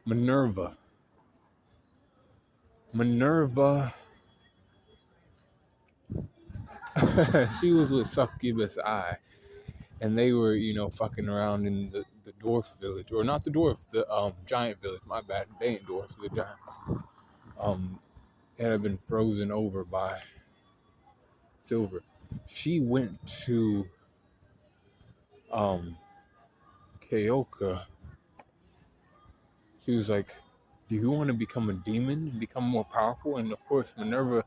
Minerva. Minerva, she was with Succubus Eye, and they were, fucking around in the dwarf village, or not the dwarf, the giant village. My bad, they ain't dwarfs, the giants. It had been frozen over by silver. She went to Keoka. She was like, "Do you want to become a demon, become more powerful?" And of course, Minerva,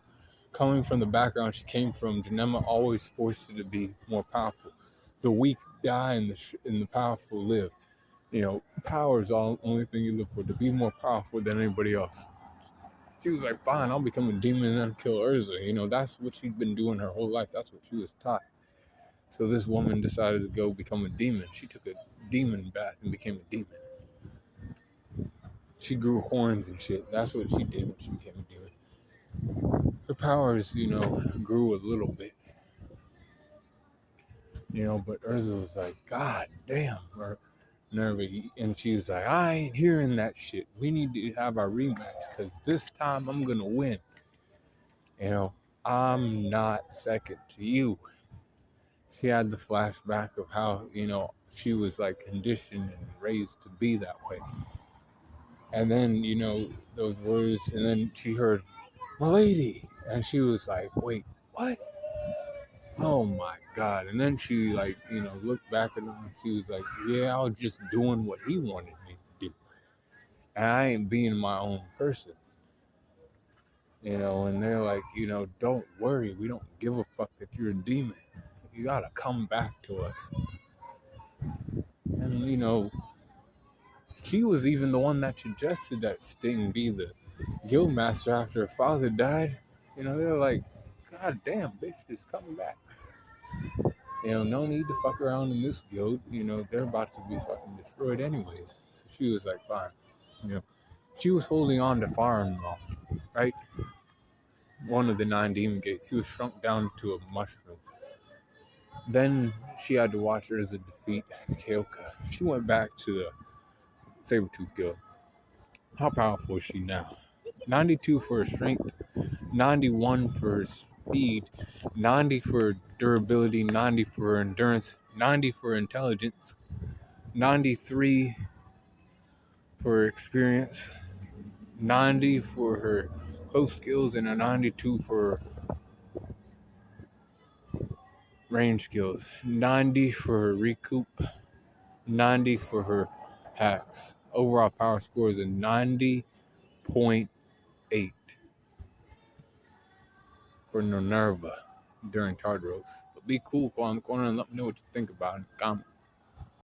coming from the background she came from, Janema always forced her to be more powerful. The weak die and the powerful live. Power is the only thing you live for, to be more powerful than anybody else. She was like, fine, I'll become a demon and then kill Urza. That's what she'd been doing her whole life. That's what she was taught. So this woman decided to go become a demon. She took a demon bath and became a demon. She grew horns and shit. That's what she did when she became a demon. Her powers, grew a little bit. But Urza was like, God damn, or Minerva, and she was like, I ain't hearing that shit. We need to have our rematch, because this time I'm gonna win. I'm not second to you. She had the flashback of how, she was like conditioned and raised to be that way. And then, those words, and then she heard, my lady, and she was like, wait, what? Oh my God. And then she looked back at him and she was like, yeah, I was just doing what he wanted me to do. And I ain't being my own person. And they're like, don't worry. We don't give a fuck that you're a demon. You gotta come back to us. And, she was even the one that suggested that Sting be the guild master after her father died. They're like, God damn, bitch is coming back. No need to fuck around in this guild. They're about to be fucking destroyed anyways. So she was like, fine. She was holding on to Farenmoth, right? One of the 9 demon gates. He was shrunk down to a mushroom. Then she had to watch Urza defeat Keoka. She went back to the Sabretooth Guild. How powerful is she now? 92 for her strength, 91 for her speed, 90 for durability, 90 for endurance, 90 for intelligence, 93 for experience, 90 for her close skills, and a 92 for range skills, 90 for her recoup, 90 for her hacks. Overall power score is a 90.8 for Minerva during Tartaros. But be cool, call in the corner and let me know what you think about it. Comment.